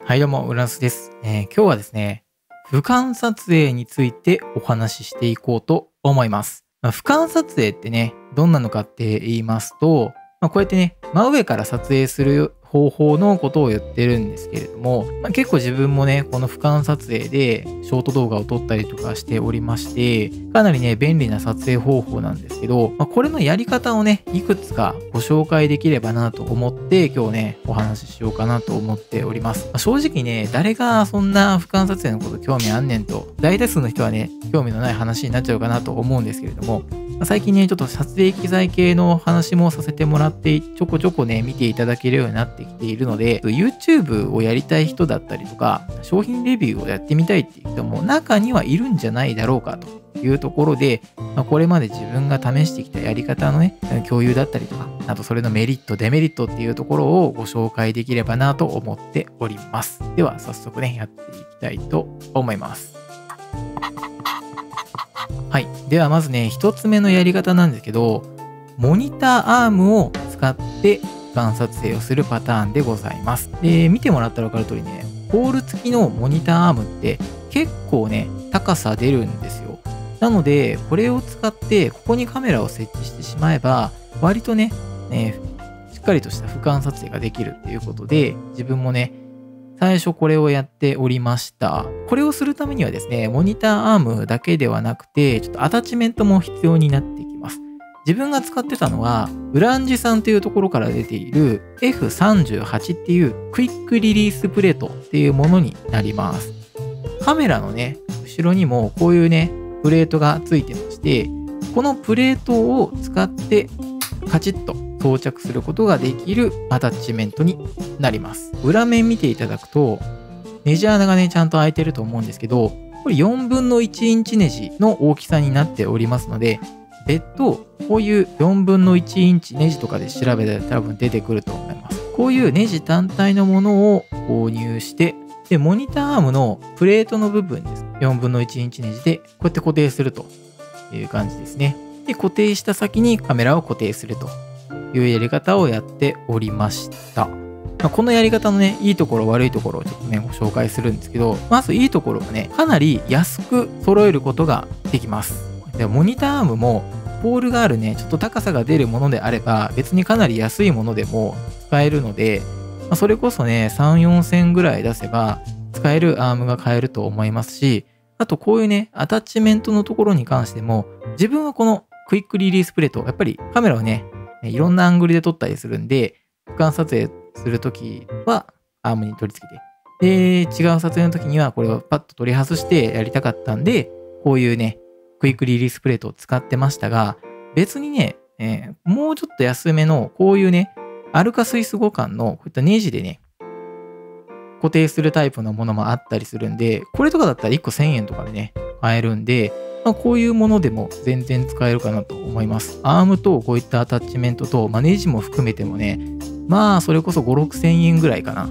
はい、どうも、浦安です。今日はですね、俯瞰撮影についてお話ししていこうと思います。俯瞰撮影ってね、どんなのかって言いますと、こうやってね、真上から撮影する方法のことを言ってるんですけれども、結構自分もね、この俯瞰撮影でショート動画を撮ったりとかしておりまして、かなりね、便利な撮影方法なんですけど、これのやり方をね、いくつかご紹介できればなと思って、今日ね、お話ししようかなと思っております。正直ね、誰がそんな俯瞰撮影のこと興味あんねんと、大多数の人はね、興味のない話になっちゃうかなと思うんですけれども、最近ね、ちょっと撮影機材系の話もさせてもらって、ちょこちょこね、見ていただけるようになってきているので、YouTube をやりたい人だったりとか、商品レビューをやってみたいっていう人も中にはいるんじゃないだろうかというところで、これまで自分が試してきたやり方のね、共有だったりとか、あとそれのメリット、デメリットっていうところをご紹介できればなと思っております。では、早速ね、やっていきたいと思います。はい。ではまずね、一つ目のやり方なんですけど、モニターアームを使って俯瞰撮影をするパターンでございます。で、見てもらったら分かる通りね、ポール付きのモニターアームって結構ね、高さ出るんですよ。なので、これを使ってここにカメラを設置してしまえば、割とね、しっかりとした俯瞰撮影ができるっていうことで、自分もね、最初これをやっておりました。これをするためにはですね、モニターアームだけではなくて、ちょっとアタッチメントも必要になってきます。自分が使ってたのは、ウランジさんというところから出ている F38 っていうクイックリリースプレートっていうものになります。カメラのね、後ろにもこういうね、プレートがついてまして、このプレートを使ってカチッと装着することができるアタッチメントになります。裏面見ていただくと、ネジ穴がね、ちゃんと開いてると思うんですけど、これ4分の1インチネジの大きさになっておりますので、別途、こういう4分の1インチネジとかで調べたら多分出てくると思います。こういうネジ単体のものを購入して、で、モニターアームのプレートの部分です。4分の1インチネジで、こうやって固定するという感じですね。で、固定した先にカメラを固定するというやり方をやっておりました。このやり方のね、いいところ悪いところをちょっとね、ご紹介するんですけど、まずいいところはね、かなり安く揃えることができます。で、モニターアームも、ポールがあるね、ちょっと高さが出るものであれば、別にかなり安いものでも使えるので、それこそね、3、4千ぐらい出せば、使えるアームが買えると思いますし、あとこういうね、アタッチメントのところに関しても、自分はこのクイックリリースプレート、やっぱりカメラをね、いろんなアングルで撮ったりするんで、俯瞰撮影するときはアームに取り付けて、で、違う撮影の時にはこれをパッと取り外してやりたかったんで、こういうね、クイックリリースプレートを使ってましたが、別にね、もうちょっと安めのこういうね、アルカスイス互換のこういったネジでね、固定するタイプのものもあったりするんで、これとかだったら1個1000円とかでね、買えるんで、こういうものでも全然使えるかなと思います。アームとこういったアタッチメントと、ネジも含めてもね、それこそ5、6千円ぐらいかな。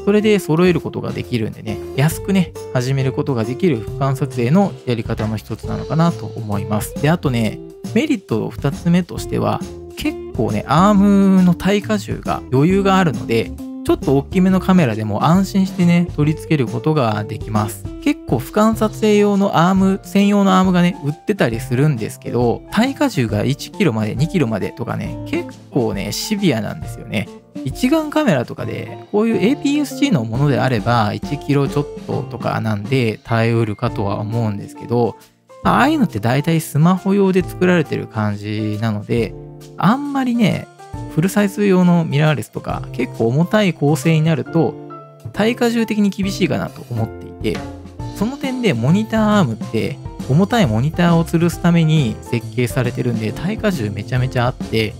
それで揃えることができるんでね、安くね、始めることができる俯瞰撮影のやり方の一つなのかなと思います。で、あとね、メリット2つ目としては、結構ね、アームの耐荷重が余裕があるので、ちょっと大きめのカメラでも安心してね、取り付けることができます。結構俯瞰撮影用のアーム、専用のアームがね、売ってたりするんですけど、耐荷重が1キロまで、2キロまでとかね、結構ね、シビアなんですよね。一眼カメラとかで、こういう APS-C のものであれば、1キロちょっととかなんで耐えうるかとは思うんですけど、ああいうのって大体スマホ用で作られてる感じなので、あんまりね、フルサイズ用のミラーレスとか結構重たい構成になると耐荷重的に厳しいかなと思っていて、その点でモニターアームって重たいモニターを吊るすために設計されてるんで耐荷重めちゃめちゃあって、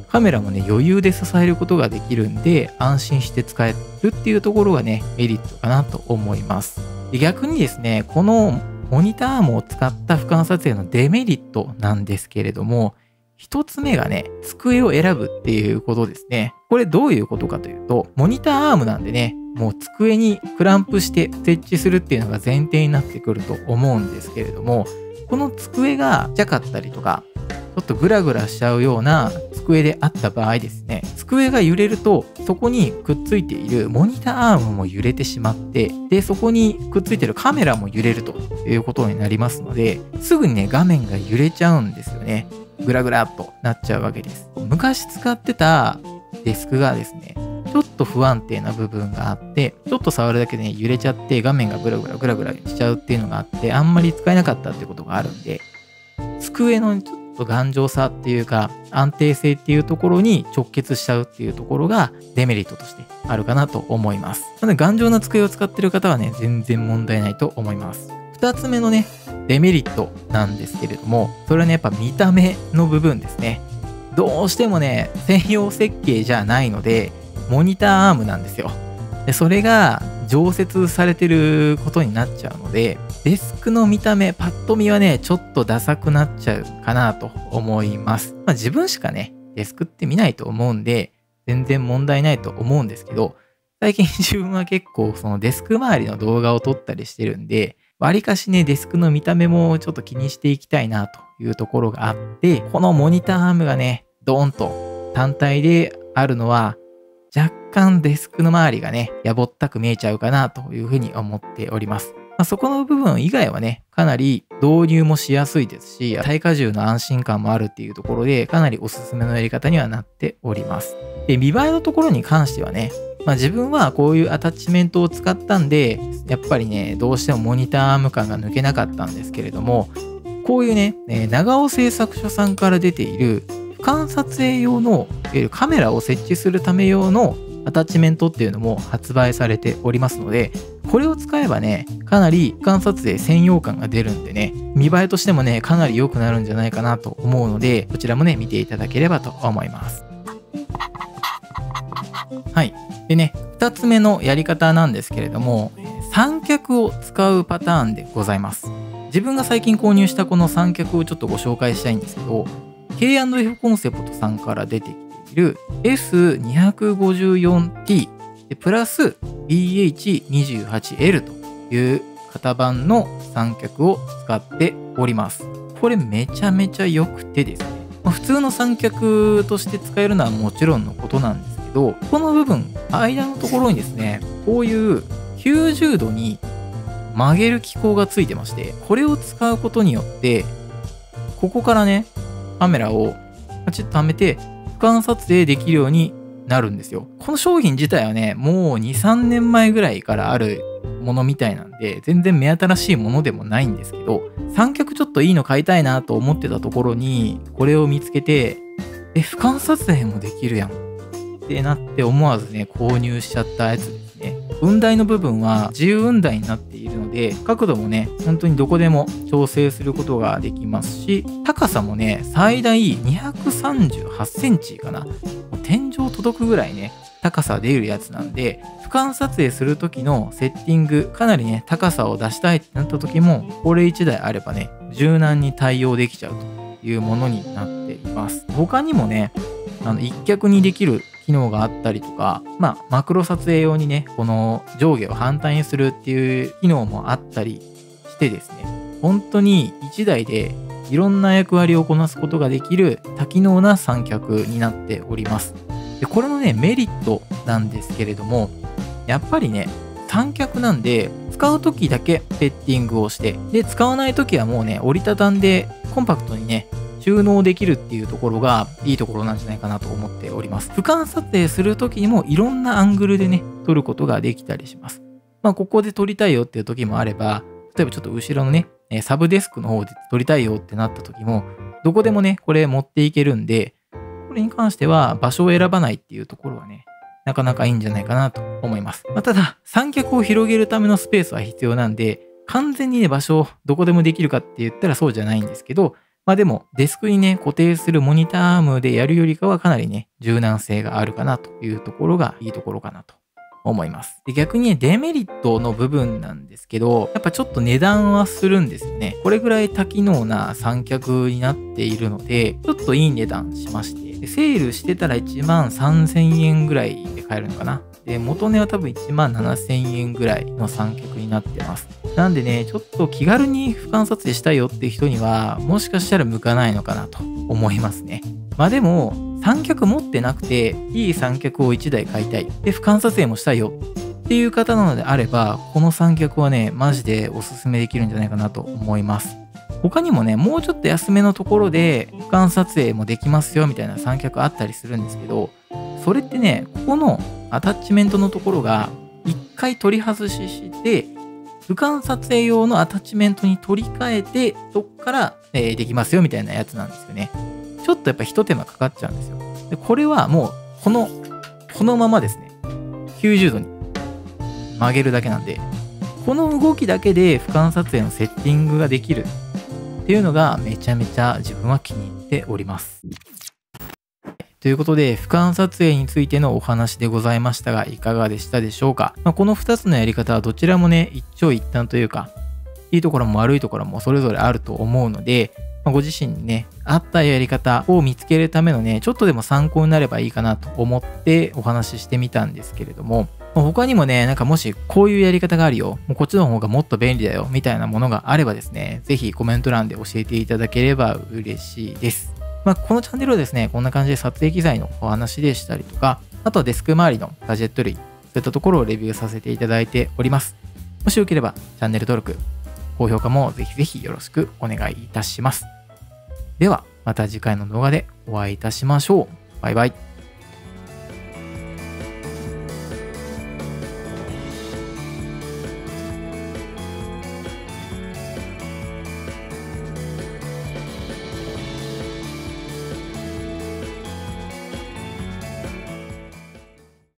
カメラもね余裕で支えることができるんで安心して使えるっていうところがねメリットかなと思います。で、逆にですね、このモニターアームを使った俯瞰撮影のデメリットなんですけれども、一つ目がね、机を選ぶっていうことですね。これどういうことかというと、モニターアームなんでね、もう机にクランプして設置するっていうのが前提になってくると思うんですけれども、この机がちっちゃかったりとか、ょっとグラグラしちゃうような机であった場合ですね、机が揺れると、そこにくっついているモニターアームも揺れてしまって、で、そこにくっついているカメラも揺れるということになりますので、すぐにね、画面が揺れちゃうんですよね。グラグラっとなっちゃうわけです。昔使ってたデスクがですね、ちょっと不安定な部分があって、ちょっと触るだけでね、揺れちゃって画面がグラグラしちゃうっていうのがあって、あんまり使えなかったってことがあるんで、机のちょっと頑丈さっていうか、安定性っていうところに直結しちゃうっていうところがデメリットとしてあるかなと思います。なので頑丈な机を使ってる方はね、全然問題ないと思います。2つ目のね、デメリットなんですけれども、それはね、やっぱ見た目の部分ですね。どうしてもね、専用設計じゃないので、モニターアームなんですよ。で、それが常設されてることになっちゃうので、デスクの見た目、パッと見はね、ちょっとダサくなっちゃうかなと思います。自分しかね、デスクって見ないと思うんで、全然問題ないと思うんですけど、最近自分は結構そのデスク周りの動画を撮ったりしてるんで、わりかしね、デスクの見た目もちょっと気にしていきたいなというところがあって、このモニターアームがね、ドーンと単体であるのは、若干デスクの周りがね、やぼったく見えちゃうかなというふうに思っております。そこの部分以外はね、かなり導入もしやすいですし、耐荷重の安心感もあるっていうところで、かなりおすすめのやり方にはなっております。で、見栄えのところに関してはね、自分はこういうアタッチメントを使ったんで、やっぱりね、どうしてもモニターアーム感が抜けなかったんですけれども、こういうね、長尾製作所さんから出ている俯瞰撮影用のカメラを設置するため用のアタッチメントっていうのも発売されておりますので、これを使えばね、かなり俯瞰撮影専用感が出るんでね、見栄えとしてもね、かなり良くなるんじゃないかなと思うので、こちらもね、見ていただければと思います。はい。でね、2つ目のやり方なんですけれども、三脚を使うパターンでございます。自分が最近購入したこの三脚をちょっとご紹介したいんですけど、K&F コンセプトさんから出てきている S254T でプラス BH28L という型番の三脚を使っております。これめちゃめちゃ良くてですね、普通の三脚として使えるのはもちろんのことなんですけど、この部分、間のところにですね、こういう90度に曲げる機構がついてまして、これを使うことによって、ここからね、カメラをパチッとはめて俯瞰撮影できるようになるんですよ。この商品自体はね、もう2、3年前ぐらいからあるものみたいなんで、全然目新しいものでもないんですけど、三脚ちょっといいの買いたいなと思ってたところに、これを見つけて、俯瞰撮影もできるやんってなって思わずね、購入しちゃったやつですね。雲台の部分は自由雲台になっているので、角度もね、本当にどこでも調整することができますし、高さもね、最大238センチかな。もう天井届くぐらいね、高さ出るやつなんで、俯瞰撮影する時のセッティング、かなりね、高さを出したいってなった時も、これ1台あればね、柔軟に対応できちゃうというものになっています。他にもね、一脚にできる機能があったりとか、マクロ撮影用にね、この上下を反対にするっていう機能もあったりしてですね、本当に1台でいろんな役割をこなすことができる多機能な三脚になっております。で、これのね、メリットなんですけれども、やっぱりね、三脚なんで、使う時だけセッティングをして、で、使わない時はもうね、折りたたんでコンパクトにね、収納できるっていうところがいいところなんじゃないかなと思っております。俯瞰撮影する時にもいろんなアングルでね、撮ることができたりします。ここで撮りたいよっていう時もあれば、例えばちょっと後ろのね、サブデスクの方で撮りたいよってなった時も、どこでもね、これ持っていけるんで、これに関しては場所を選ばないっていうところはね、なかなかいいんじゃないかなと思います。ただ、三脚を広げるためのスペースは必要なんで、完全にね、場所をどこでもできるかって言ったらそうじゃないんですけど、でも、デスクにね、固定するモニターアームでやるよりかはかなりね、柔軟性があるかなというところがいいところかなと思います。で、逆にね、デメリットの部分なんですけど、やっぱちょっと値段はするんですよね。これぐらい多機能な三脚になっているので、ちょっといい値段しまして、でセールしてたら1万3000円ぐらいで買えるのかな。で、元値は多分1万7000円ぐらいの三脚になってます。なんでね、ちょっと気軽に俯瞰撮影したいよっていう人には、もしかしたら向かないのかなと思いますね。まあでも、三脚持ってなくて、いい三脚を1台買いたい。で、俯瞰撮影もしたいよ。っていう方なのであれば、この三脚はね、マジでおすすめできるんじゃないかなと思います。他にもね、もうちょっと安めのところで俯瞰撮影もできますよみたいな三脚あったりするんですけど、それってね、ここのアタッチメントのところが一回取り外しして、俯瞰撮影用のアタッチメントに取り替えて、そっから、できますよみたいなやつなんですよね。ちょっとやっぱ一手間かかっちゃうんですよ。で、これはもう、このままですね、90度に曲げるだけなんで、この動きだけで俯瞰撮影のセッティングができるっていうのがめちゃめちゃ自分は気に入っております。ということで、俯瞰撮影についてのお話でございましたが、いかがでしたでしょうか。この2つのやり方はどちらもね、一長一短というか、いいところも悪いところもそれぞれあると思うので、ご自身にね、合ったやり方を見つけるためのね、ちょっとでも参考になればいいかなと思ってお話ししてみたんですけれども、他にもね、なんかもしこういうやり方があるよ、もうこっちの方がもっと便利だよ、みたいなものがあればですね、ぜひコメント欄で教えていただければ嬉しいです。このチャンネルはですね、こんな感じで撮影機材のお話でしたりとか、あとはデスク周りのガジェット類、そういったところをレビューさせていただいております。もしよければチャンネル登録、高評価もぜひぜひよろしくお願いいたします。では、また次回の動画でお会いいたしましょう。バイバイ。